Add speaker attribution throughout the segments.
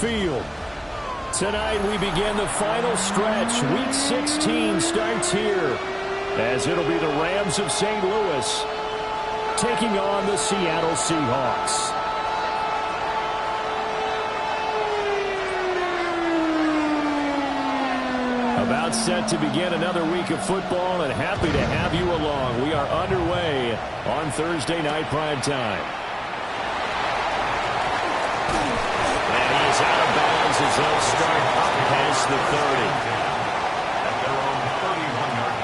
Speaker 1: Field. Tonight we begin the final stretch. Week 16 starts here, as it'll be the Rams of St. Louis taking on the Seattle Seahawks. About set to begin another week of football, and happy to have you along. We are underway on Thursday night prime time. And he is out of bounds as they'll start up past the 30. At their own 31-yard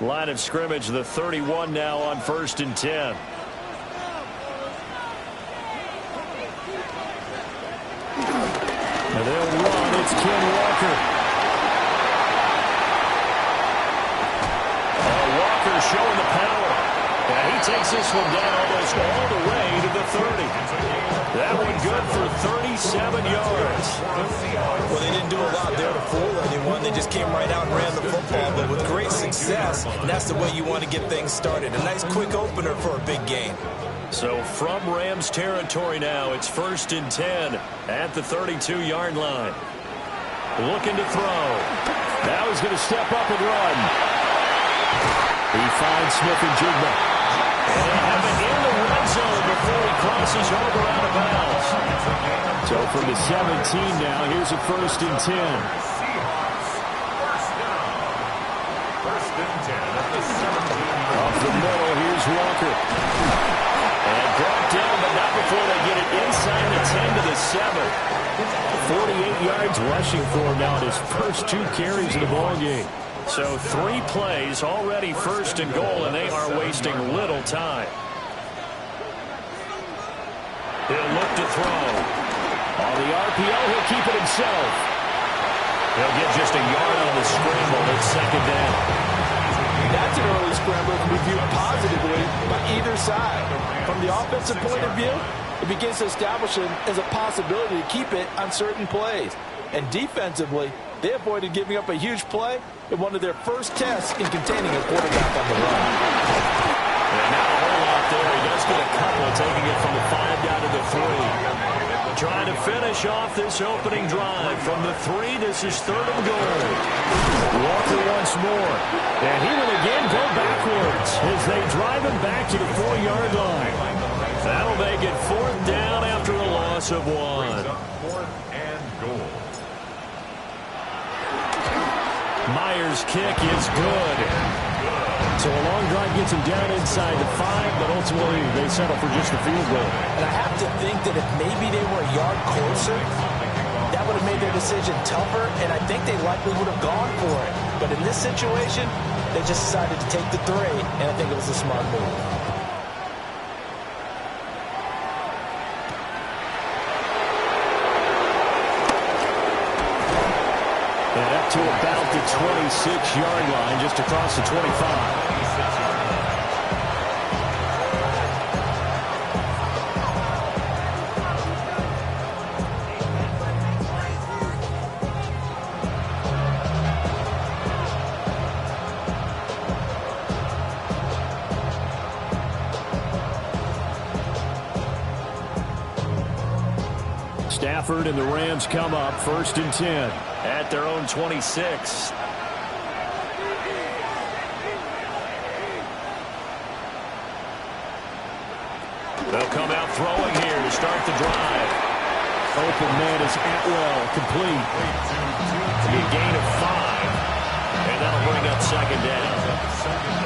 Speaker 1: line. Line of scrimmage, the 31 now on 1st and 10. And they'll run. It's Ken Walker. Oh, Walker showing the power. And he takes this one down almost all the way to the 30. That one good for 37 yards.
Speaker 2: Well, they didn't do a lot there to fool anyone. They just came right out and ran the football, but with great success, and that's the way you want to get things started. A nice quick opener for a big game.
Speaker 1: So from Rams territory now, it's 1st and 10 at the 32-yard line. Looking to throw. Now he's going to step up and run. He finds Smith-Njigba. And they have it in the red zone before he crosses over out of bounds. So from the 17 now, here's a 1st and 10. Off the middle, here's Walker. And brought down, but not before they get it inside the 10 to the 7. 48 yards rushing for him now at his first 2 carries of the ballgame. So 3 plays, already 1st and goal, and they are wasting little time. He'll look to throw. On the RPO, he'll keep it himself. He'll get just a yard on the scramble. It's 2nd down.
Speaker 3: That's an early scramble to be viewed positively by either side. From the offensive point of view, it begins to establish it as a possibility to keep it on certain plays. And defensively, they avoided giving up a huge play in one of their first tests in containing a quarterback on the run.
Speaker 1: And now a whole lot there. He does get a couple, taking it from the 5 down to the 3. Trying to finish off this opening drive. From the 3, this is 3rd and goal. Walker once more. And he will again go backwards as they drive him back to the 4-yard line. That'll make it 4th down after a loss of 1.
Speaker 4: 4th and goal.
Speaker 1: Myers' kick is good. So a long drive gets him down inside the 5, but ultimately they settle for just a field goal.
Speaker 2: And I have to think that if maybe they were a yard closer, that would have made their decision tougher, and I think they likely would have gone for it. But in this situation, they just decided to take the 3, and I think it was a smart move.
Speaker 1: And up to about the 26-yard line, just across the 25. Stafford and the Rams come up 1st and 10 at their own 26. They'll come out throwing here to start the drive. Open man is Atwell, complete. A gain of 5, and that'll bring up 2nd down.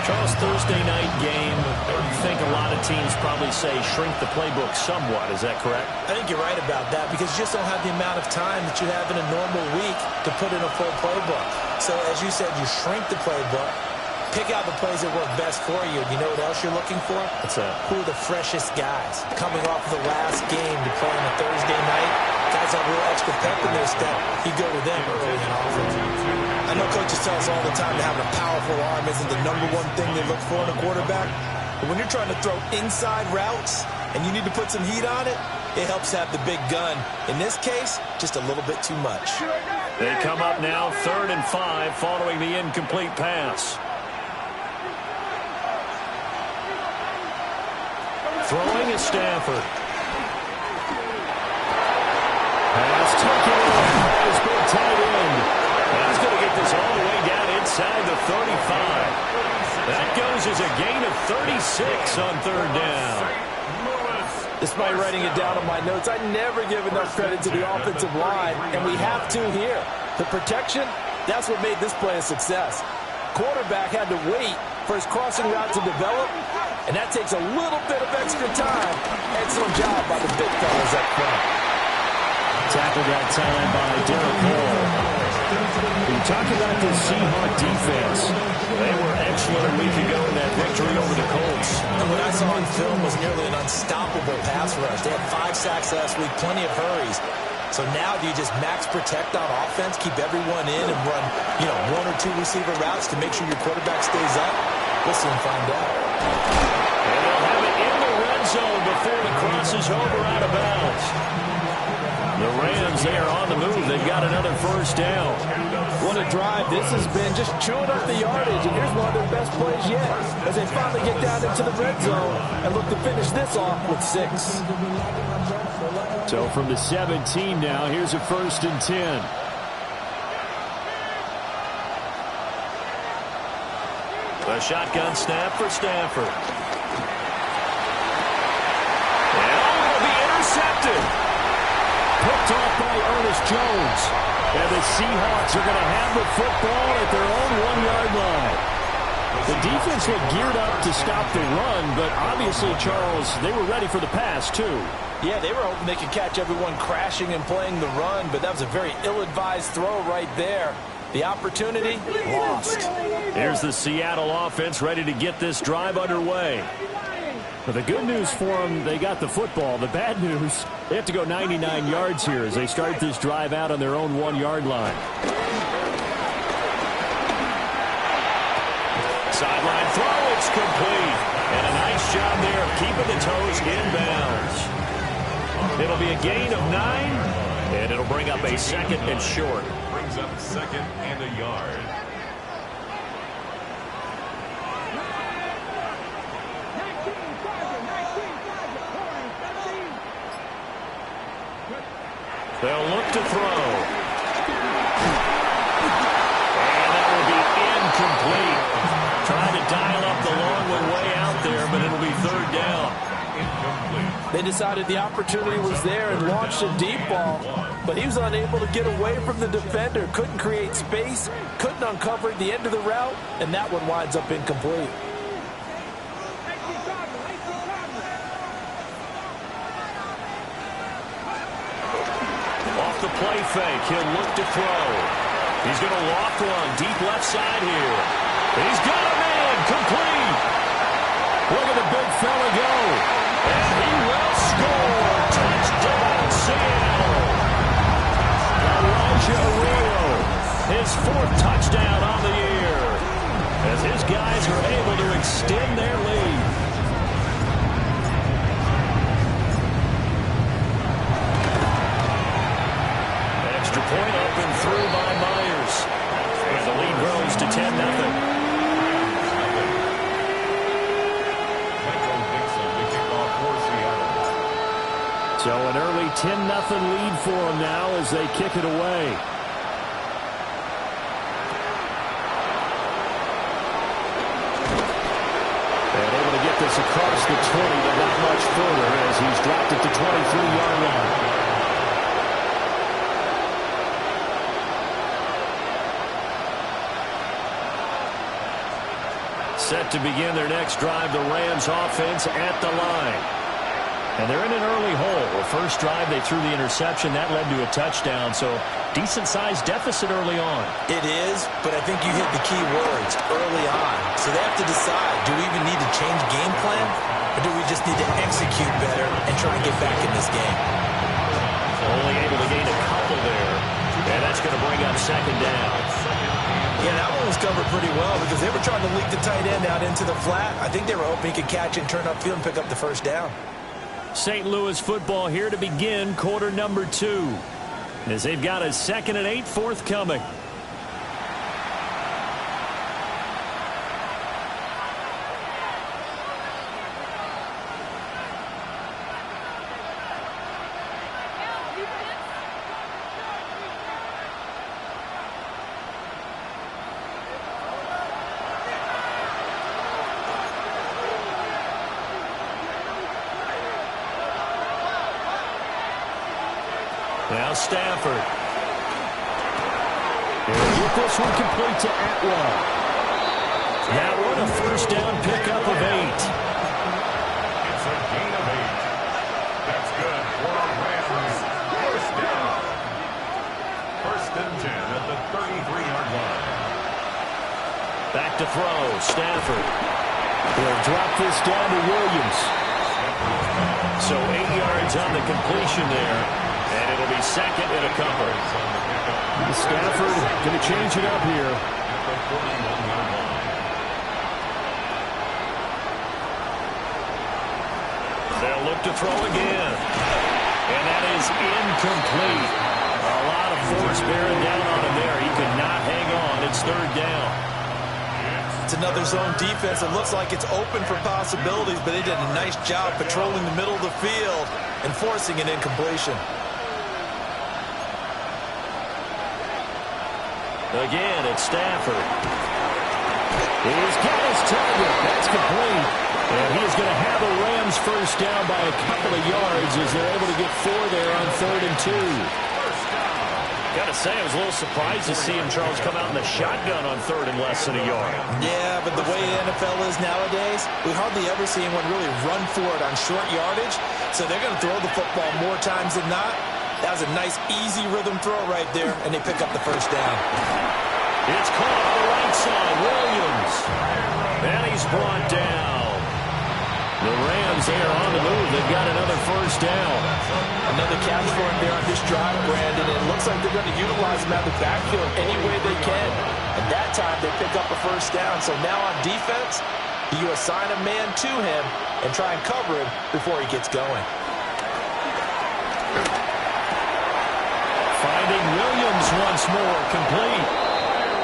Speaker 1: Charles, Thursday night game, I think a lot of teams probably say shrink the playbook somewhat. Is that correct?
Speaker 2: I think you're right about that because you just don't have the amount of time that you have in a normal week to put in a full playbook. So as you said, you shrink the playbook, pick out the plays that work best for you. And you know what else you're looking for?
Speaker 1: What's that?
Speaker 2: Who are the freshest guys? Coming off of the last game to play on a Thursday night, guys have a little extra pep in their step. You go to them early and often. I know coaches tell us all the time that having a powerful arm isn't the #1 thing they look for in a quarterback. But when you're trying to throw inside routes and you need to put some heat on it, it helps have the big gun. In this case, just a little bit too much.
Speaker 1: They come up now 3rd and 5 following the incomplete pass. Throwing is Stafford. Pass taken away by his big tight end. That's going to get this all the way down inside the 35. That goes as a gain of 36 on 3rd down.
Speaker 3: Despite writing it down on my notes, I never give enough credit to the offensive line, and we have to here. The protection, that's what made this play a success. Quarterback had to wait for his crossing route to develop, and that takes a little bit of extra time. Excellent job by the big fellas up front.
Speaker 1: Tackled that time by Derek Hall. We talk about this Seahawk defense. They were excellent a week ago in that victory over the Colts.
Speaker 2: And what I saw on film was nearly an unstoppable pass rush. They had 5 sacks last week, plenty of hurries. So now do you just max protect on offense, keep everyone in, and run, 1 or 2 receiver routes to make sure your quarterback stays up? We'll soon find out.
Speaker 1: And they'll have it in the red zone before it crosses over out of bounds. The Rams, they are on the move. They've got another 1st down.
Speaker 3: What a drive this has been, just chewing up the yardage. And here's one of their best plays yet as they finally get down into the red zone and look to finish this off with 6.
Speaker 1: So from the 17 now, here's a 1st and 10. A shotgun snap for Stafford. And it'll be intercepted. Picked off by Ernest Jones. And the Seahawks are going to have the football at their own 1-yard line. The defense looked geared up to stop the run, but obviously, Charles, they were ready for the pass, too.
Speaker 3: Yeah, they were hoping they could catch everyone crashing and playing the run, but that was a very ill-advised throw right there. The opportunity, lost.
Speaker 1: Here's the Seattle offense ready to get this drive underway. But the good news for them, they got the football. The bad news, they have to go 99 yards here as they start this drive out on their own 1-yard line. Sideline throw, it's complete. And a nice job there of keeping the toes inbounds. It'll be a gain of 9, and it'll bring up a 2nd and short.
Speaker 4: Brings up 2nd and a yard.
Speaker 1: They'll look to throw. And that will be incomplete. Trying to dial up the long way out there, but it'll be 3rd down.
Speaker 4: Incomplete.
Speaker 3: They decided the opportunity was there and launched a deep ball, but he was unable to get away from the defender, couldn't create space, couldn't uncover the end of the route, and that one winds up incomplete.
Speaker 1: Off the play fake, he'll look to throw. He's going to walk one, deep left side here. He's got a man, complete. Look at the big fella go. And he will score. Touchdown, Seattle. Elijah Arroyo, his 4th touchdown on the year, as his guys are able to extend their lead. Extra point up and through by Myers. And the lead grows to 10-0. So an early 10-0 lead for them now as they kick it away. And able to get this across the 20, but not much further as he's dropped it to 23-yard line. Set to begin their next drive, the Rams offense at the line. And they're in an early hole. The first drive, they threw the interception. That led to a touchdown, so decent-sized deficit early on.
Speaker 2: It is, but I think you hit the key words, early on. So they have to decide, do we even need to change game plan, or do we just need to execute better and try and get back in this game?
Speaker 1: Only able to gain a couple there, and that's going to bring up 2nd down.
Speaker 2: Yeah, that one was covered pretty well because they were trying to leak the tight end out into the flat. I think they were hoping he could catch and turn upfield and pick up the 1st down.
Speaker 1: St. Louis football here to begin quarter number 2. as they've got a 2nd and 8 forthcoming. Now Stafford. He'll get this one complete to Atwell. That one a first down pickup of 8.
Speaker 4: It's a gain of 8. That's good for a Rams. First down. 1st and 10 at the 33-yard line.
Speaker 1: Back to throw. Stafford. He'll drop this down to Williams. So 8 yards on the completion there. And it'll be 2nd and a couple.
Speaker 5: Stafford going to change it up here.
Speaker 4: At the 41-yard line.
Speaker 1: They'll look to throw again. And that is incomplete. A lot of force bearing down on him there. He could not hang on. It's 3rd down.
Speaker 2: It's another zone defense. It looks like it's open for possibilities, but they did a nice job patrolling the middle of the field and forcing an incompletion.
Speaker 1: Again, it's Stafford. He's got his target. That's complete. And he is going to have a Rams first down by a couple of yards as they're able to get 4 there on 3rd and 2. Got to say, I was a little surprised to see him, Charles, come out in the shotgun on 3rd and less than a yard.
Speaker 2: Yeah, but the way the NFL is nowadays, we hardly ever see anyone really run for it on short yardage. So they're going to throw the football more times than not. That was a nice, easy rhythm throw right there, and they pick up the first down.
Speaker 1: It's caught on the right side. Williams. And he's brought down. The Rams, they are on the move. They've got another first down.
Speaker 2: Another catch for him there on this drive, Brandon. It looks like they're going to utilize him out of the backfield any way they can. And that time, they pick up a first down. So now on defense, you assign a man to him and try and cover him before he gets going.
Speaker 1: Finding Williams once more, complete.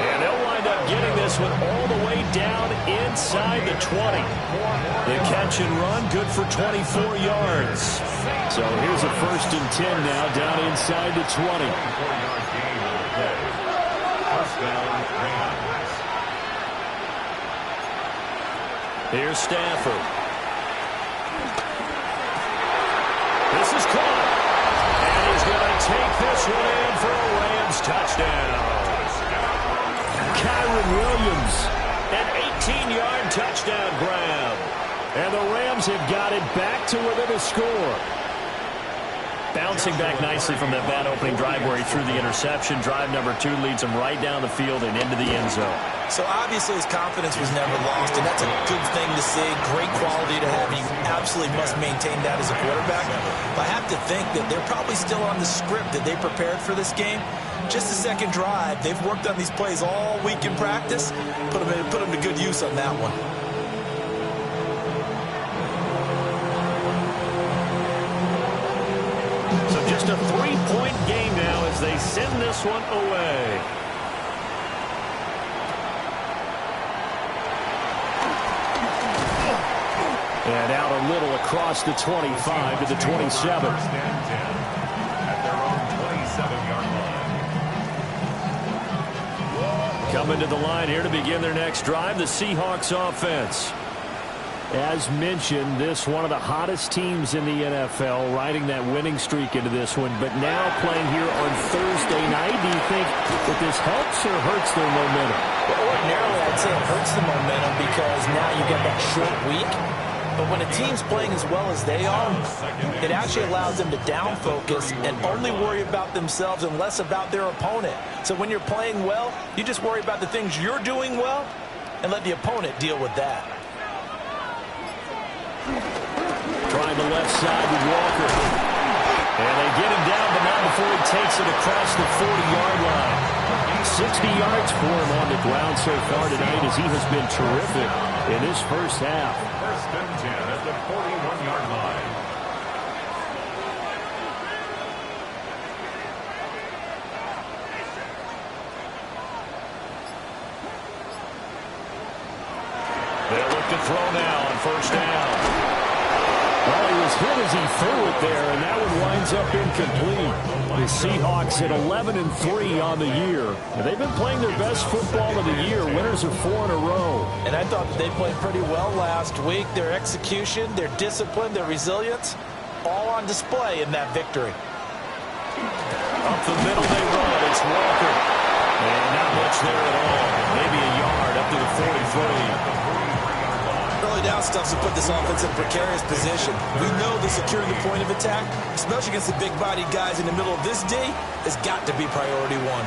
Speaker 1: And they'll wind up getting this one all the way down inside the 20. The catch and run, good for 24 yards.
Speaker 5: So here's a 1st and 10 now, down inside the 20.
Speaker 4: 4-yard gain on the play. First down, Rams.
Speaker 1: Here's Stafford. This is caught. And he's going to take this one in for a Rams touchdown. Kyren Williams, an 18-yard touchdown grab. And the Rams have got it back to within a score. Bouncing back nicely from that bad opening drive where he threw the interception. Drive number 2 leads him right down the field and into the end zone.
Speaker 2: So obviously his confidence was never lost, and that's a good thing to see. Great quality to have. You absolutely must maintain that as a quarterback. But I have to think that they're probably still on the script that they prepared for this game. Just the second drive. They've worked on these plays all week in practice. Put them to good use on that one.
Speaker 1: So just a 3-point game now as they send this one away. And out a little across the 25 to the 27.
Speaker 4: First and 10 at their own 27-yard line.
Speaker 1: Coming to the line here to begin their next drive, the Seahawks offense.
Speaker 5: As mentioned, this one of the hottest teams in the NFL, riding that winning streak into this one, but now playing here on Thursday night. Do you think that this helps or hurts their momentum?
Speaker 2: Well, ordinarily, I'd say it hurts the momentum because now you get that short week. But when a team's playing as well as they are, it actually allows them to down focus and only worry about themselves and less about their opponent. So when you're playing well, you just worry about the things you're doing well and let the opponent deal with that.
Speaker 1: Trying the left side with Walker. And they get him down, but not before he takes it across the 40-yard line. 60 yards for him on the ground so far tonight as he has been terrific in his first half.
Speaker 4: First and 10 at the 41-yard line.
Speaker 1: to throw now on first down.
Speaker 5: Well, he was hit as he threw it there, and that one winds up incomplete. The Seahawks at 11-3 on the year. And they've been playing their best football of the year. Winners of 4 in a row.
Speaker 2: And I thought that they played pretty well last week. Their execution, their discipline, their resilience, all on display in that victory.
Speaker 1: Up the middle they run. It's Walker. And not much there at all. Maybe a yard up to the 43.
Speaker 2: Early down stuffs to put this offense in a precarious position. We know that securing the point of attack, especially against the big-bodied guys in the middle of this D, has got to be priority one.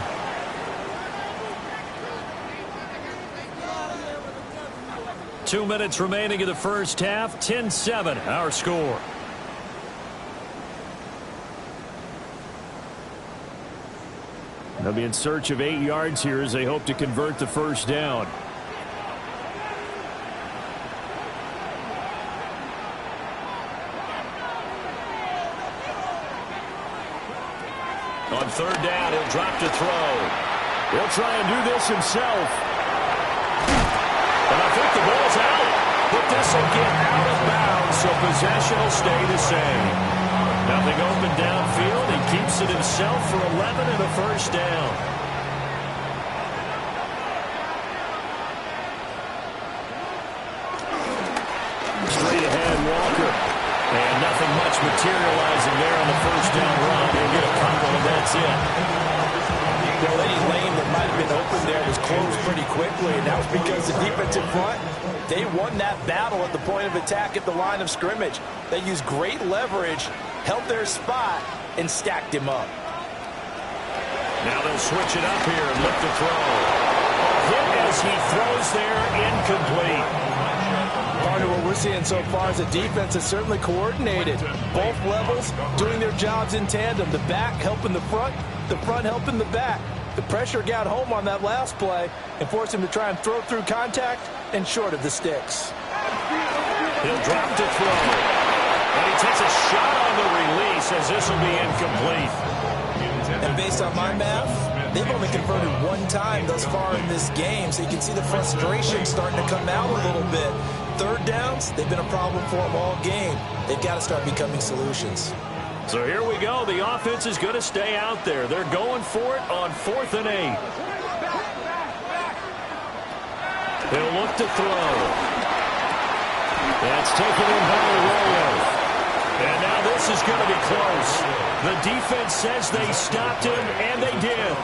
Speaker 1: Two minutes remaining in the first half. 10-7, our score.
Speaker 5: They'll be in search of 8 yards here as they hope to convert the first down.
Speaker 1: On third down, he'll drop to throw.
Speaker 5: He'll try and do this himself.
Speaker 1: And I think the ball's out. But this will get out of bounds, so possession will stay the same. Nothing open downfield. He keeps it himself for 11 and a first down.
Speaker 5: Straight ahead, Walker.
Speaker 1: And nothing much materializing there on the first down run. He'll get a couple, and that's it.
Speaker 2: Well, any lane that might have been open there was closed pretty quickly, and that was because the defensive front, they won that battle at the point of attack at the line of scrimmage. They used great leverage, held their spot, and stacked him up.
Speaker 1: Now they'll switch it up here and look to throw. Hit as he throws there, incomplete.
Speaker 2: Partner, what we're seeing so far is the defense is certainly coordinated. Both levels doing their jobs in tandem. The back helping the front helping the back. The pressure got home on that last play and forced him to try and throw through contact and short of the sticks.
Speaker 1: He'll drop to throw. And he takes a shot on the release as this will be incomplete.
Speaker 2: And based on my math, they've only converted one time thus far in this game, so you can see the frustration starting to come out a little bit. Third downs, they've been a problem for them all game. They've got to start becoming solutions.
Speaker 1: So here we go. The offense is going to stay out there. They're going for it on 4th and 8. They'll look to throw. That's taken in by Arroyo. And now this is going to be close. The defense says they stopped him, and they did.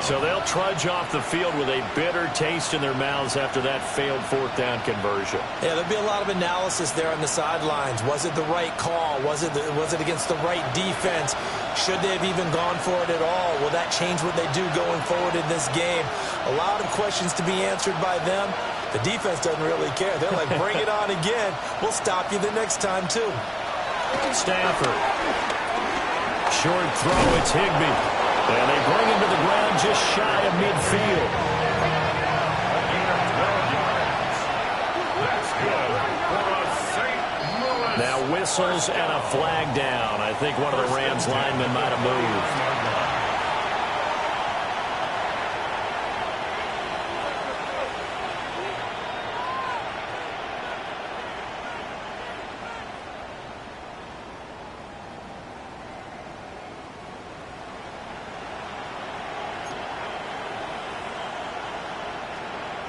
Speaker 1: So they'll trudge off the field with a bitter taste in their mouths after that failed 4th down conversion.
Speaker 2: Yeah, there'll be a lot of analysis there on the sidelines. Was it the right call? Was it against the right defense? Should they have even gone for it at all? Will that change what they do going forward in this game? A lot of questions to be answered by them. The defense doesn't really care. They're like, bring it on again. We'll stop you the next time, too.
Speaker 1: Stafford. Short throw, it's Higbee. And they bring him to the ground just shy of midfield. Now whistles and a flag down. I think one of the Rams linemen might have moved.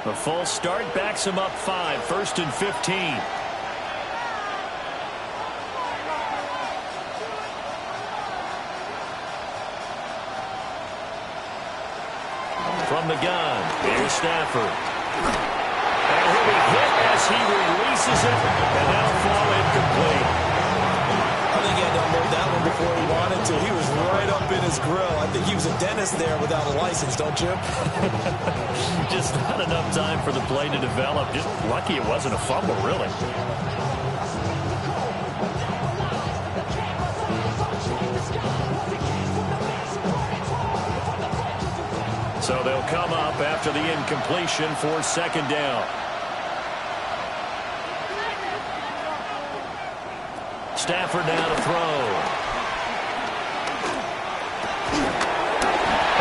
Speaker 1: A false start backs him up 5, 1st and 15. From the gun, here's Stafford. And he'll be hit as he releases it, and that'll fall incomplete.
Speaker 2: I think he had to unload that one before he wanted to. He was right up in his grill. I think he was a dentist there without a license, don't you?
Speaker 1: Just not enough time for the play to develop. Just lucky it wasn't a fumble, really. So they'll come up after the incompletion for 2nd down. Stafford now to throw.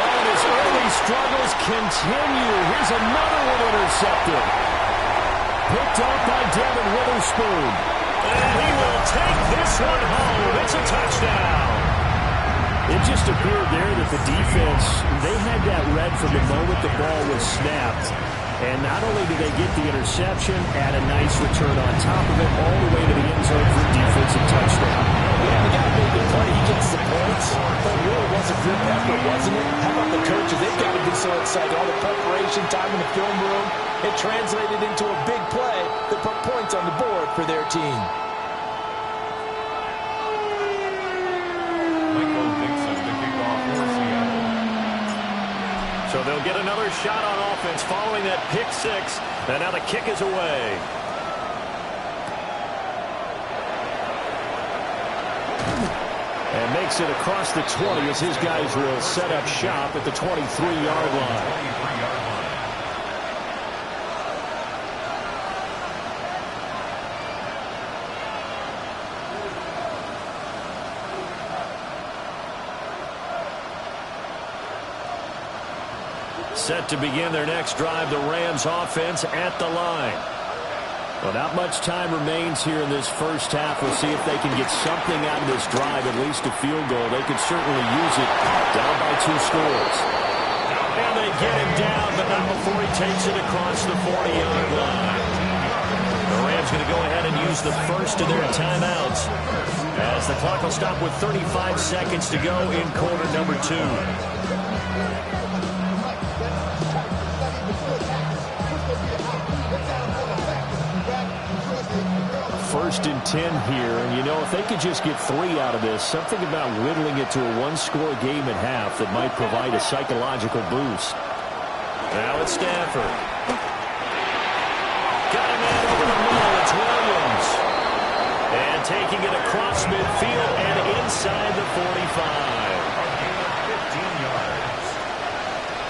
Speaker 1: And his early struggles continue. Here's another one intercepted.
Speaker 5: Picked up by Devin Witherspoon.
Speaker 1: And he will take this one home. It's a touchdown.
Speaker 5: It just appeared there that the defense, they had that read from the moment the ball was snapped. And not only did they get the interception, add a nice return on top of it, all the way to the end zone for a defensive touchdown.
Speaker 2: Yeah, the guy made the play. He gets the points. But it really was a group effort, wasn't it? How about the coaches? They've got to be so excited. All the preparation, time in the film room, it translated into a big play that put points on the board for their team.
Speaker 4: Michael Dixon to kick off for Seattle.
Speaker 1: So they'll get another shot on offense following that pick six. And now the kick is away.
Speaker 5: And makes it across the 20 as his guys will set up shop at the 23-yard line.
Speaker 4: 23-yard line.
Speaker 1: Set to begin their next drive, the Rams offense at the line. Well, not much time remains here in this first half. We'll see if they can get something out of this drive, at least a field goal. They could certainly use it down by 2 scores. And they get him down, but not before he takes it across the 40-yard line. The Rams going to go ahead and use the first of their timeouts as the clock will stop with 35 seconds to go in quarter number 2.
Speaker 5: First and 10 here, and you know, if they could just get 3 out of this, something about whittling it to a 1-score game at half that might provide a psychological boost.
Speaker 1: Now it's Stafford. Got a man over the middle. It's Williams. And taking it across midfield and inside the 45.
Speaker 4: A gain of 15 yards.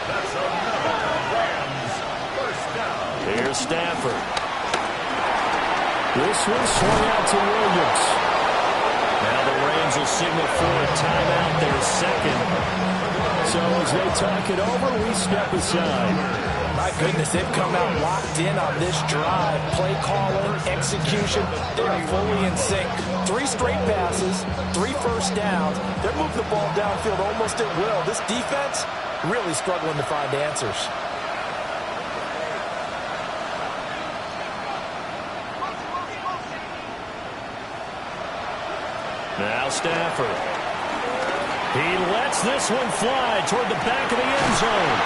Speaker 4: That's another Rams first down.
Speaker 1: Here's Stafford.
Speaker 5: This one swung out to Williams.
Speaker 1: Now the Rams will signal for a timeout, their second.
Speaker 5: So as they talk it over, we step aside.
Speaker 2: My goodness, they've come out locked in on this drive. Play calling, execution, they are fully in sync. 3 straight passes, 3 first downs. They're moving the ball downfield almost at will. This defense really struggling to find answers.
Speaker 1: Now Stafford. He lets this one fly toward the back of the end zone.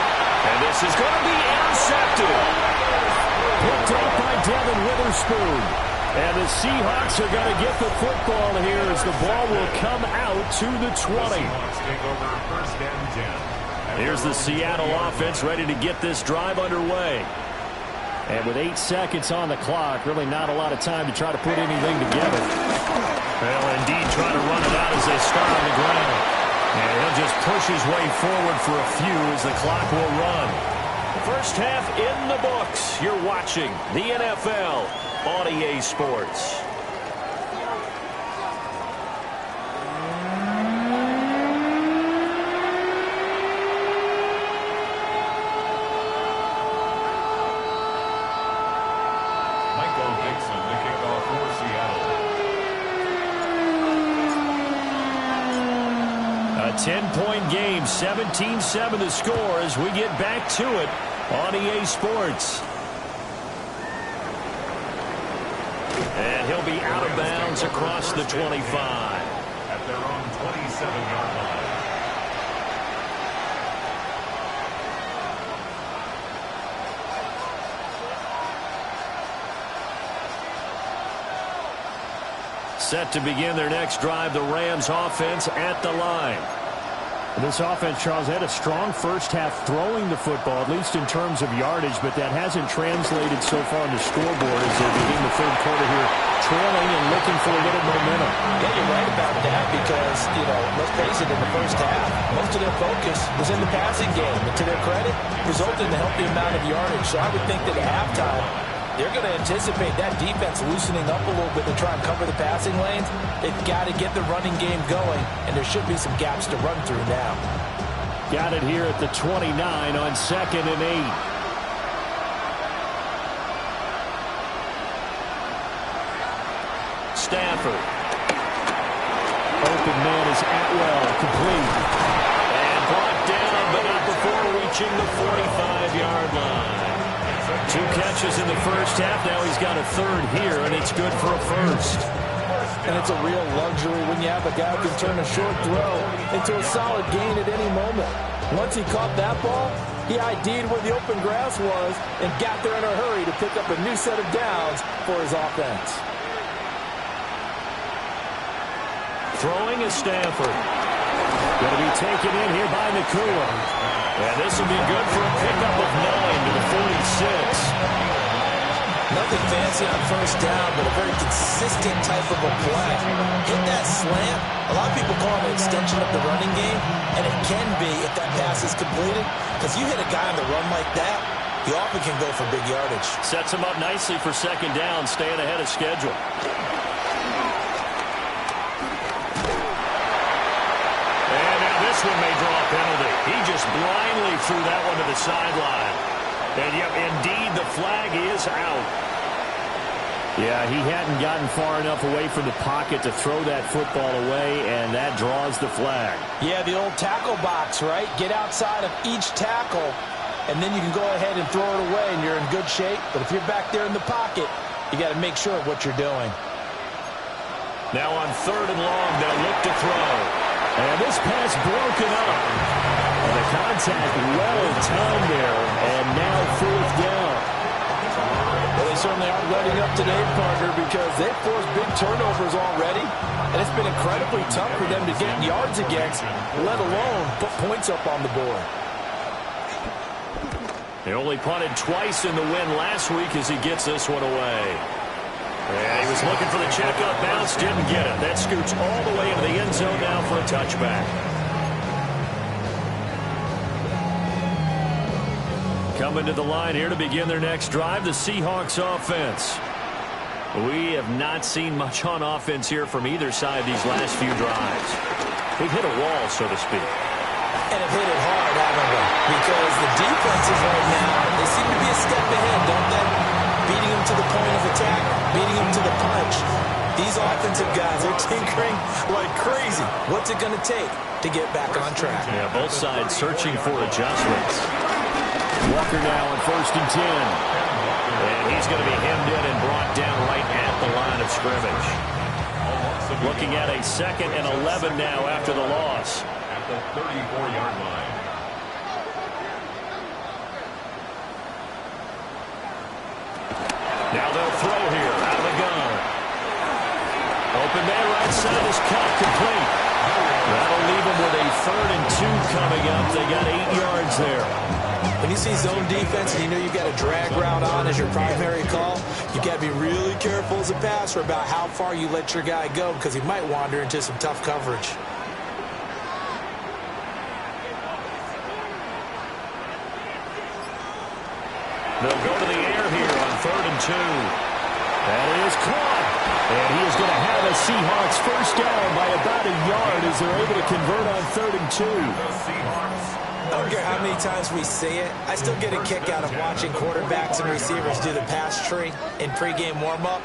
Speaker 1: And this is going to be intercepted.
Speaker 5: Picked up by Devin Witherspoon. And the Seahawks are going to get the football here as the ball will come out to the 20.
Speaker 4: Seahawks take over first and 10.
Speaker 1: Here's the Seattle offense ready to get this drive underway.
Speaker 5: And with 8 seconds on the clock, really not a lot of time to try to put anything together.
Speaker 1: Well, indeed, trying to run it out as they start on the ground. And he'll just push his way forward for a few as the clock will run. First half in the books. You're watching the NFL on EA Sports.
Speaker 4: Michael Dixon to kick off for Seattle.
Speaker 1: A 10-point game, 17-7 the score as we get back to it on EA Sports. And he'll be out of bounds across the 25.
Speaker 4: At their own 27-yard line.
Speaker 1: Set to begin their next drive, the Rams offense at the line.
Speaker 5: This offense, Charles, had a strong first half throwing the football, at least in terms of yardage, but that hasn't translated so far in the scoreboard as they begin the third quarter here, trailing and looking for a little momentum.
Speaker 2: Yeah, you're right about that because, let's face it, in the first half, most of their focus was in the passing game. And to their credit, resulted in a healthy amount of yardage. So I would think that at halftime, they're going to anticipate that defense loosening up a little bit to try and cover the passing lanes. They've got to get the running game going, and there should be some gaps to run through now.
Speaker 5: Got it here at the 29 on 2nd and 8.
Speaker 1: Stafford.
Speaker 5: Open man is Atwell, complete.
Speaker 1: And brought down, but not before reaching the 45-yard line. 2 catches in the first half. Now he's got a third here, and it's good for a first.
Speaker 3: And it's a real luxury when you have a guy who can turn a short throw into a solid gain at any moment. Once he caught that ball, he ID'd where the open grass was and got there in a hurry to pick up a new set of downs for his offense.
Speaker 1: Throwing is Stafford. Going to be taken in here by Nakua. And this will be good for a pickup of 9 to the 46.
Speaker 2: Nothing fancy on first down, but a very consistent type of a play. Hit that slant. A lot of people call it an extension of the running game, and it can be if that pass is completed. Because you hit a guy on the run like that, he often can go for big yardage.
Speaker 1: Sets him up nicely for second down, staying ahead of schedule. And now this one may draw a penalty. He just blindly threw that one to the sideline. And yep, indeed, the flag is out.
Speaker 5: Yeah, he hadn't gotten far enough away from the pocket to throw that football away, and that draws the flag.
Speaker 3: Yeah, the old tackle box, right? Get outside of each tackle, and then you can go ahead and throw it away, and you're in good shape. But if you're back there in the pocket, you got to make sure of what you're doing.
Speaker 1: Now on 3rd and long, they'll look to throw.
Speaker 5: And this pass broken up. And the contact well timed there, and now 4th down.
Speaker 3: Well, they certainly aren't letting up today, partner, because they've forced big turnovers already, and it's been incredibly tough for them to get yards against, let alone put points up on the board.
Speaker 1: He only punted twice in the win last week as he gets this one away. Yeah, he was looking for the checkup bounce, didn't get it. That scoots all the way into the end zone now for a touchback. Coming to the line here to begin their next drive, the Seahawks offense. We have not seen much on offense here from either side these last few drives. They've hit a wall, so to speak.
Speaker 2: And have hit it hard, haven't they? Because the defenses right now, they seem to be a step ahead, don't they? Beating them to the point of attack, beating them to the punch. These offensive guys are tinkering like crazy. What's it going to take to get back on track?
Speaker 1: Yeah, both sides searching for adjustments. Walker now on 1st and 10. And he's going to be hemmed in and brought down right at the line of scrimmage. Looking at a 2nd and 11 now after the loss.
Speaker 4: At the 34-yard line.
Speaker 1: Now they'll throw here out of the gun. Open man right side is caught complete. That'll leave them with a 3rd and 2 coming up. They got 8 yards there.
Speaker 2: When you see zone defense and you know you've got a drag route on as your primary call, you've got to be really careful as a passer about how far you let your guy go because he might wander into some tough coverage.
Speaker 1: They'll go to the air here on 3rd and 2. That is caught. And he is going to have a Seahawks first down by about a yard as they're able to convert on 3rd and 2.
Speaker 4: The Seahawks.
Speaker 2: I don't care how many times we see it. I still get a kick out of watching quarterbacks and receivers do the pass tree in pregame warm-up.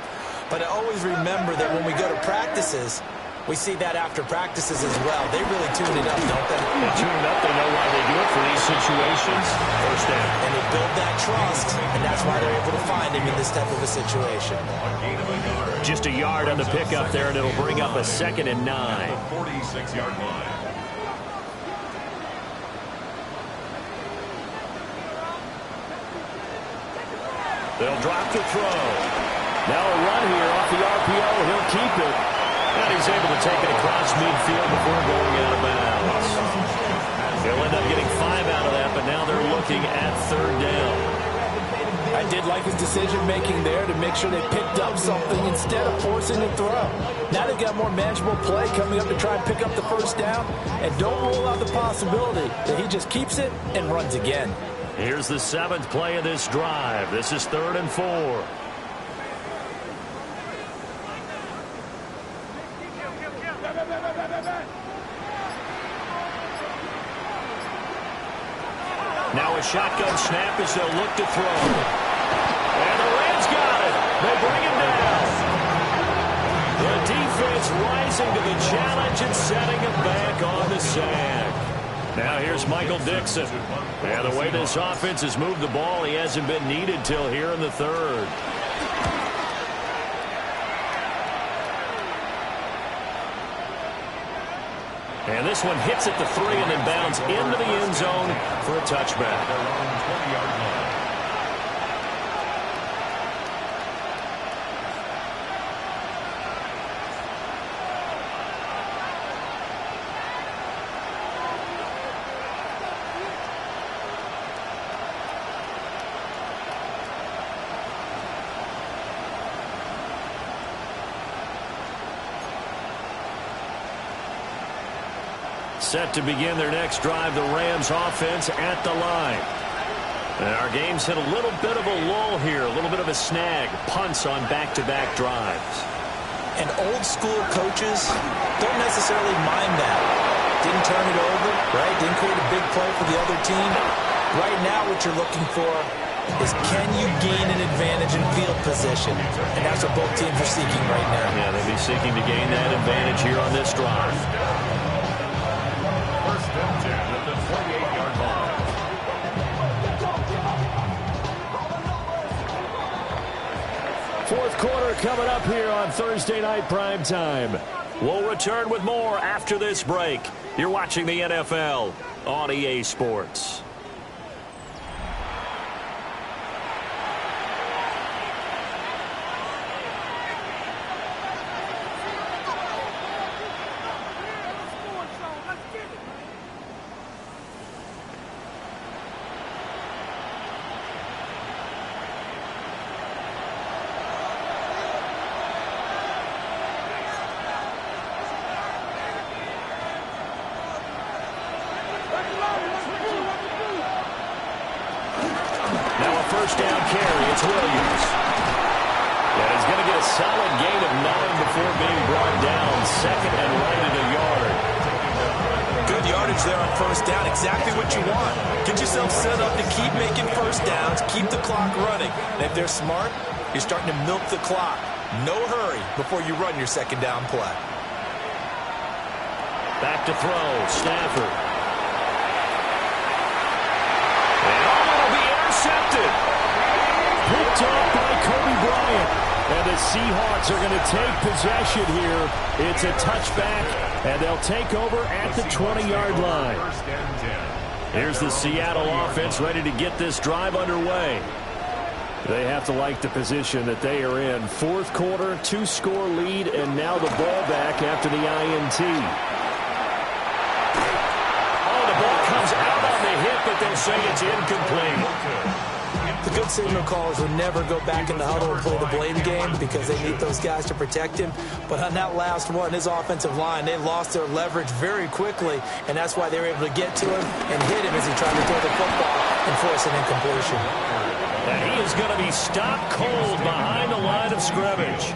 Speaker 2: But I always remember that when we go to practices, we see that after practices as well. They really tune it up, don't they?
Speaker 1: They tune it up. They know why they do it for these situations. First down.
Speaker 2: And they build that trust, and that's why they're able to find him in this type of a situation.
Speaker 1: Just a yard on the pickup there, and it'll bring up a 2nd and 9.
Speaker 4: 46-yard line.
Speaker 1: They'll drop to throw. Now a run here off the RPO. He'll keep it. And he's able to take it across midfield before going out of bounds. They'll end up getting 5 out of that, but now they're looking at 3rd down.
Speaker 3: I did like his decision-making there to make sure they picked up something instead of forcing a throw. Now they've got more manageable play coming up to try and pick up the first down. And don't rule out the possibility that he just keeps it and runs again.
Speaker 1: Here's the 7th play of this drive. This is 3rd and 4. Now a shotgun snap as they'll look to throw. And the Rams got it. They bring him down. The defense rising to the challenge and setting him back on the sack. Now here's Michael Dixon. And the way this offense has moved the ball, he hasn't been needed till here in the third. And this one hits at the 3 and then bounds into the end zone for a touchback.
Speaker 4: Their own 20-yard line.
Speaker 1: Set to begin their next drive, the Rams offense at the line. And our game's hit a little bit of a lull here, a little bit of a snag. Punts on back-to-back drives.
Speaker 2: And old-school coaches don't necessarily mind that. Didn't turn it over, right? Didn't create a big play for the other team. Right now what you're looking for is can you gain an advantage in field position? And that's what both teams are seeking right now.
Speaker 1: Yeah, they'll be seeking to gain that advantage here on this drive.
Speaker 4: First and 10 at the 48-yard line.
Speaker 5: Fourth quarter coming up here on Thursday Night Primetime.
Speaker 1: We'll return with more after this break. You're watching the NFL on EA Sports. First down carry, it's Williams. And he's going to get a solid gain of 9 before being brought down. Second and right at a yard.
Speaker 2: Good yardage there on first down. Exactly what you want. Get yourself set up to keep making first downs, keep the clock running. And if they're smart, you're starting to milk the clock. No hurry before you run your second down play.
Speaker 1: Back to throw, Stafford. And it'll be intercepted.
Speaker 5: Picked up by Kobe Bryant. And the Seahawks are going to take possession here. It's a touchback, and they'll take over at the 20-yard line.
Speaker 4: First and 10.
Speaker 1: Here's the Seattle offense ready to get this drive underway.
Speaker 5: They have to like the position that they are in. Fourth quarter, 2-score lead, and now the ball back after the INT.
Speaker 1: Oh, the ball comes out on the hip, but they'll say it's incomplete.
Speaker 2: The good signal callers would never go back in the huddle and play the blame game because they need those guys to protect him. But on that last one, his offensive line, they lost their leverage very quickly, and that's why they were able to get to him and hit him as he tried to throw the football and force an incompletion.
Speaker 1: And he is going to be stopped cold behind the line of scrimmage.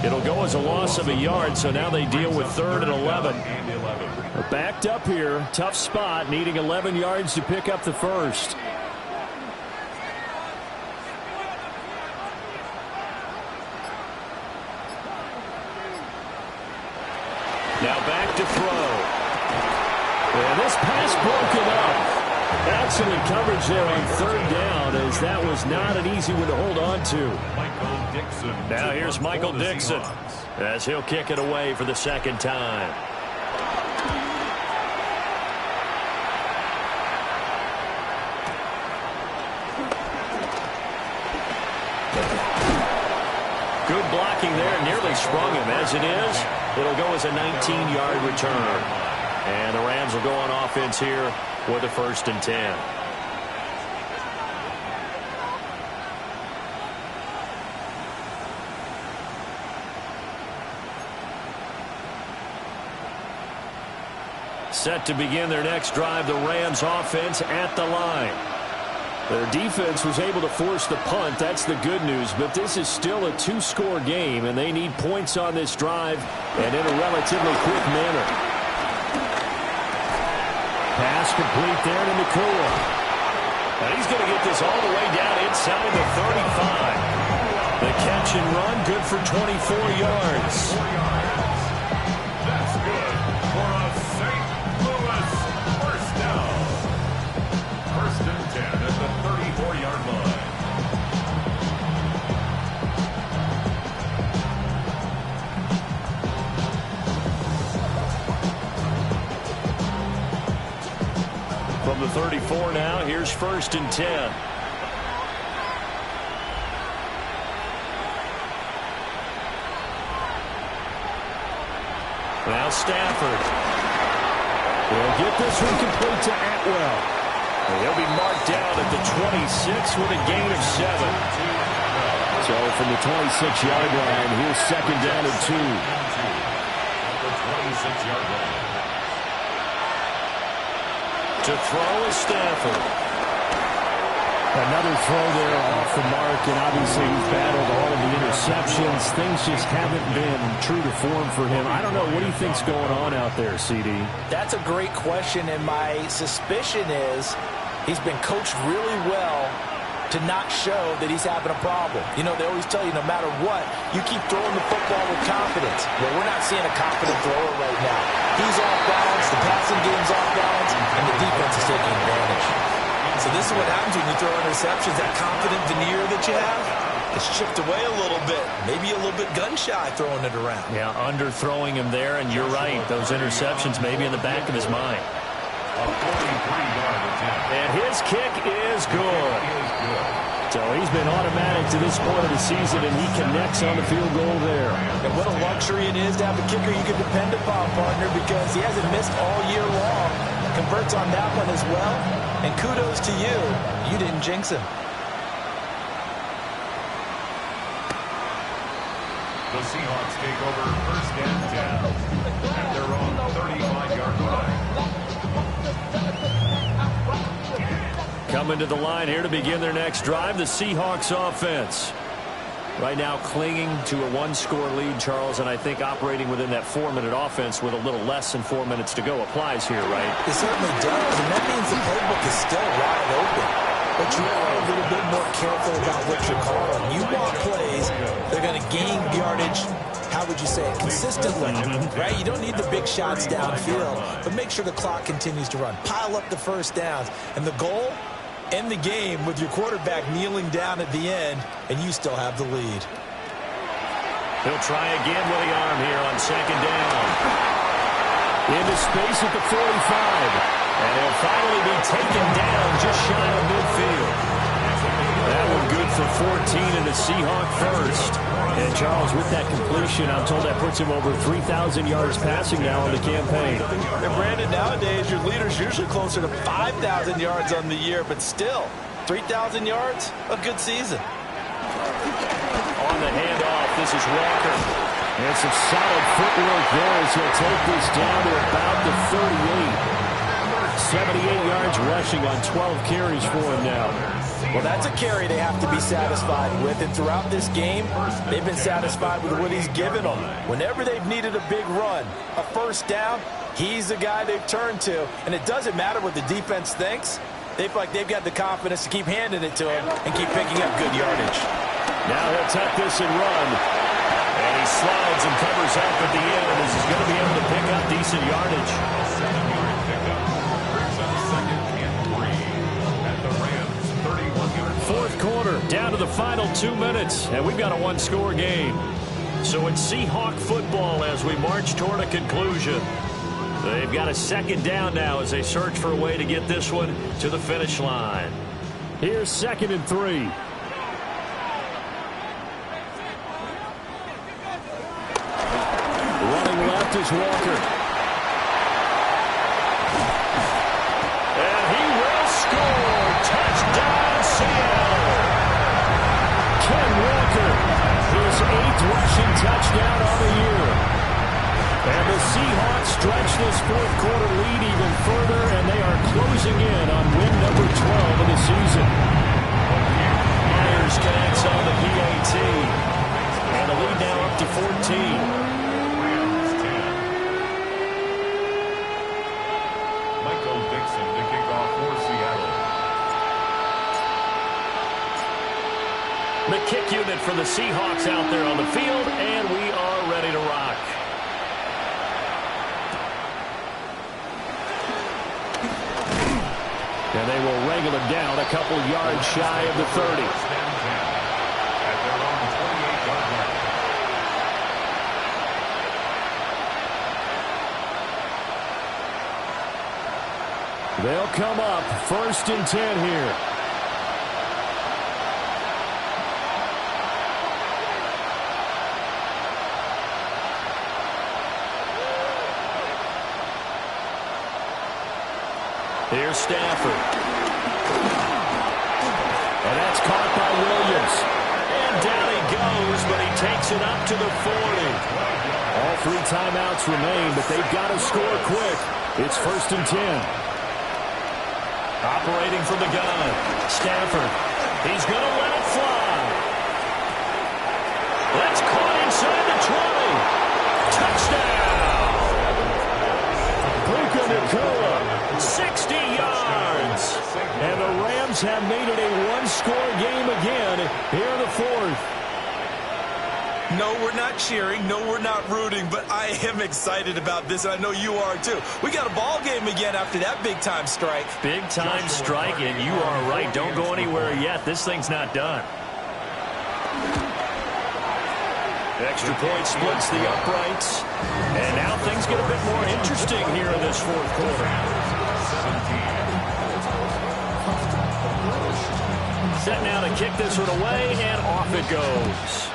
Speaker 1: It'll go as a loss of a yard, so now they deal with 3rd and 11.
Speaker 5: They're backed up here. Tough spot, needing 11 yards to pick up the first.
Speaker 1: Now back to throw.
Speaker 5: And this pass broken up. Excellent coverage there on 3rd down, as that was not an easy one to hold on to.
Speaker 4: Michael Dixon.
Speaker 1: Now here's Michael Dixon as he'll kick it away for the second time. Good blocking there, nearly sprung him. As it is, it'll go as a 19-yard return. And the Rams will go on offense here with a 1st and 10. Set to begin their next drive, the Rams offense at the line.
Speaker 5: Their defense was able to force the punt. That's the good news. But this is still a 2-score game, and they need points on this drive and in a relatively quick manner. Pass complete there to Nakua.
Speaker 1: And he's going to get this all the way down inside the 35. The catch play-action run, good for 24 yards.
Speaker 4: That's good for a St. Louis first down. First and 10 at the 34-yard line.
Speaker 1: From the 34 now, here's first and 10. Now Stafford. He'll get this one complete to Atwell. And he'll be marked down at the 26 with a gain of 7. So from the 26-yard line, here's second down and 2.
Speaker 4: The 26-yard line.
Speaker 1: To throw is Stafford.
Speaker 5: Another throw there off the mark, and obviously he's battled all of the interceptions. Things just haven't been true to form for him. I don't know. What do you think's going on out there, CD?
Speaker 2: That's a great question, and my suspicion is he's been coached really well to not show that he's having a problem. You know, they always tell you no matter what, you keep throwing the football with confidence. Well, we're not seeing a confident thrower right now. He's off balance, the passing game's off balance, and the defense is taking advantage. So this is what happens when you throw interceptions. That confident veneer that you have, it's chipped away a little bit. Maybe a little bit gun-shy throwing it around.
Speaker 1: Yeah, underthrowing him there, and you're right. Those interceptions may be in the back of his mind.
Speaker 4: A 43-yard attempt.
Speaker 1: And his kick is good. So he's been automatic to this point of the season, and he connects on the field goal there.
Speaker 2: And what a luxury it is to have a kicker you can depend upon, partner, because he hasn't missed all year long. Converts on that one as well. And kudos to you. You didn't jinx him.
Speaker 4: The Seahawks take over first and 10 at their own 35-yard line.
Speaker 1: Coming to the line here to begin their next drive, the Seahawks offense. Right now clinging to a one-score lead, Charles, and I think operating within that 4-minute offense with a little less than 4 minutes to go applies here, right?
Speaker 2: It certainly does, and that means the playbook is still wide open. But you are a little bit more careful about what you're calling. You want plays, they're going to gain yardage, how would you say it, consistently, right? You don't need the big shots downfield, but make sure the clock continues to run. Pile up the first downs, and the goal, end the game with your quarterback kneeling down at the end, and you still have the lead.
Speaker 1: He'll try again with the arm here on second down. Into space at the 45. And he'll finally be taken down just shy of midfield. That one good for 14 and a Seahawk first. And Charles, with that completion, I'm told that puts him over 3,000 yards passing now on the campaign.
Speaker 2: And Brandon, nowadays, your leader's usually closer to 5,000 yards on the year, but still, 3,000 yards, a good season.
Speaker 1: On the handoff, this is Walker. And some solid footwork there as he'll take this down to about the 38. 78 yards rushing on 12 carries for him now.
Speaker 2: Well, that's a carry they have to be satisfied with, and throughout this game, they've been satisfied with what he's given them. Whenever they've needed a big run, a first down, he's the guy they've turned to, and it doesn't matter what the defense thinks. They feel like they've got the confidence to keep handing it to him and keep picking up good yardage.
Speaker 1: Now he'll tuck this and run. And he slides and covers up at the end as he's going to be able to pick up decent yardage. Fourth quarter, down to the final 2 minutes, and we've got a one-score game. So it's Seahawk football as we march toward a conclusion. They've got a second down now as they search for a way to get this one to the finish line.
Speaker 5: Here's 2nd and 3. Running left is Walker.
Speaker 1: And he will score. Touchdown, Seattle.
Speaker 5: Ken Walker, his 8th rushing touchdown on the year. And the Seahawks stretch this fourth quarter lead even further, and they are closing in on win number 12 of the season.
Speaker 1: Myers connects on the PAT. And the lead now up to 14.
Speaker 4: Michael Dixon to kick off for Seattle.
Speaker 1: The kick unit for the Seahawks out there on the field, and we are ready to rock. And they will wrangle him down a couple yards shy of the 30.
Speaker 4: At their own 28-yard line.
Speaker 5: They'll come up 1st and 10 here.
Speaker 1: Here's Stafford. And that's caught by Williams. And down he goes, but he takes it up to the 40.
Speaker 5: All 3 timeouts remain, but they've got to score quick. It's 1st and 10.
Speaker 1: Operating from the gun. Stafford. He's going to let it fly. That's caught inside the 20. Touchdown.
Speaker 5: Puka Nacua.
Speaker 1: 60 yards.
Speaker 5: And the Rams have made it a one-score game again here in the 4th.
Speaker 2: No, we're not cheering. No, we're not rooting. But I am excited about this, and I know you are too. We got a ball game again after that big-time strike.
Speaker 1: Big-time strike, and you are right. Don't go anywhere yet. This thing's not done. Extra point splits the uprights. And now things get a bit more interesting here in this 4th quarter. Set now to kick this one away, and off it goes.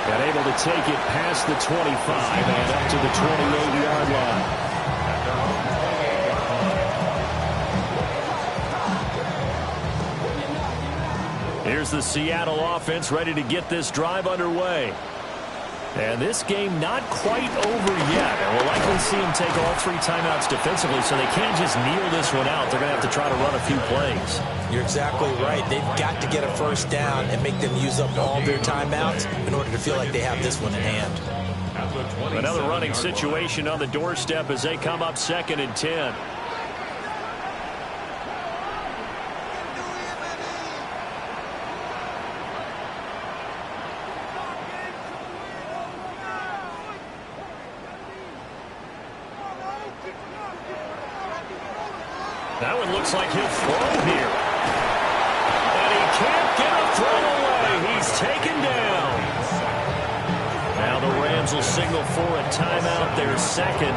Speaker 5: And able to take it past the 25 and up to the 28-yard line.
Speaker 1: Here's the Seattle offense ready to get this drive underway. And this game not quite over yet. And we'll likely see them take all 3 timeouts defensively, so they can't just kneel this one out. They're going to have to try to run a few plays.
Speaker 2: You're exactly right. They've got to get a first down and make them use up all their timeouts in order to feel like they have this one in hand.
Speaker 1: Another running situation on the doorstep as they come up 2nd and 10. That one looks like he'll throw here. And he can't get a throw away. He's taken down. Now the Rams will signal for a timeout, their 2nd,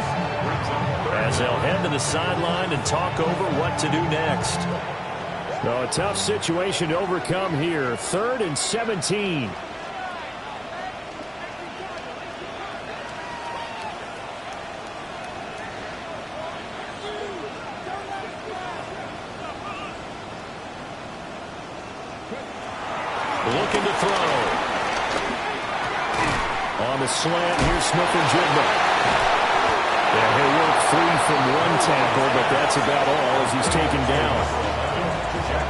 Speaker 1: as they'll head to the sideline and talk over what to do next.
Speaker 5: So a tough situation to overcome here. 3rd and 17.
Speaker 1: Looking to throw.
Speaker 5: On the slant, here's Smith-Njigba. Yeah, he'll work free from 1 tackle, but that's about all as he's taken down.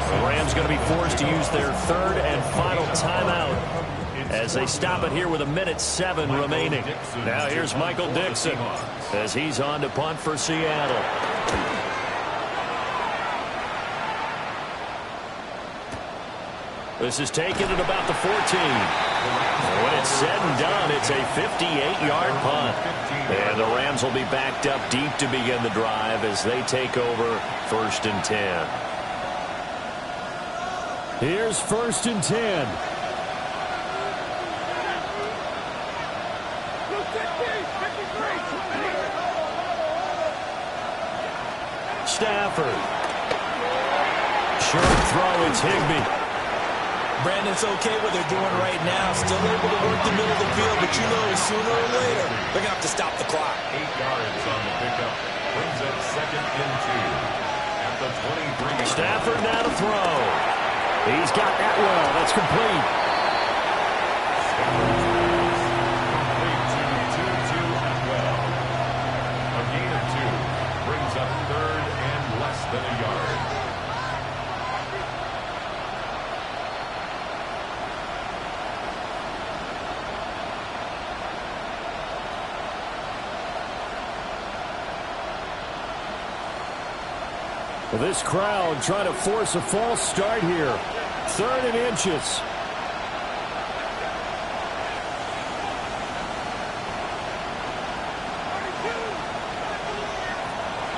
Speaker 1: The Rams going to be forced to use their 3rd and final timeout as they stop it here with 1:07 remaining. Now here's Michael Dixon as he's on to punt for Seattle. This is taken at about the 14. When it's said and done, it's a 58-yard punt. And the Rams will be backed up deep to begin the drive as they take over 1st and 10.
Speaker 5: Here's 1st and 10.
Speaker 1: Stafford. Short throw, it's Higbee.
Speaker 2: Brandon's okay what they're doing right now. Still able to work the middle of the field, but you know sooner or later they're going to have to stop the clock.
Speaker 4: 8 yards on the pickup. Brings it 2nd and 2. At the 23.
Speaker 1: Stafford now to throw.
Speaker 5: He's got Atwell. That's complete.
Speaker 4: Complete to Atwell. A gain of 2. Brings up 3rd and less than a yard.
Speaker 5: Well, this crowd trying to force a false start here. 3rd and inches.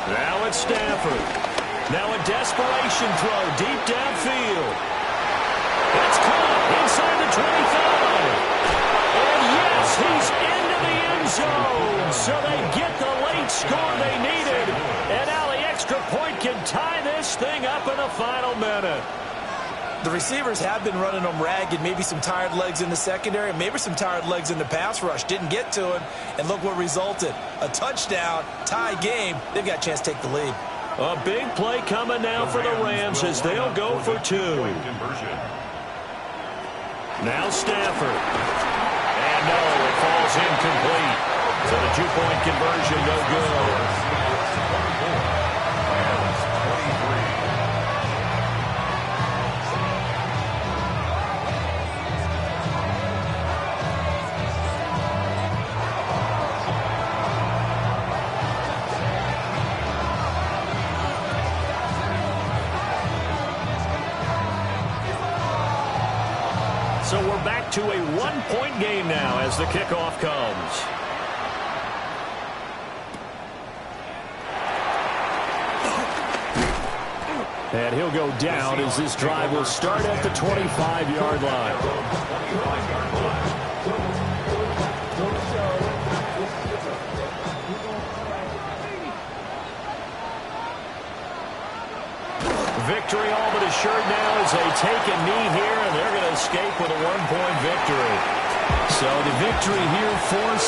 Speaker 5: Now it's Stafford. Now a desperation throw deep downfield. It's caught inside the 25. And yes, he's into the end zone. So they get the late score they needed. And now the extra point can tie this thing up in the final minute.
Speaker 2: The receivers have been running them ragged. Maybe some tired legs in the secondary, maybe some tired legs in the pass rush. Didn't get to him, and look what resulted. A touchdown, tie game. They've got a chance to take the lead.
Speaker 1: A big play coming now for the Rams as they'll go for 2. Now Stafford. And no, it falls incomplete. So the 2-point conversion no good. So we're back to a 1-point game now as the kickoff comes. And he'll go down as this drive will start at the 25-yard line. Victory all but assured now as they take a knee here, and they're going to escape with a 1-point victory. So the victory here for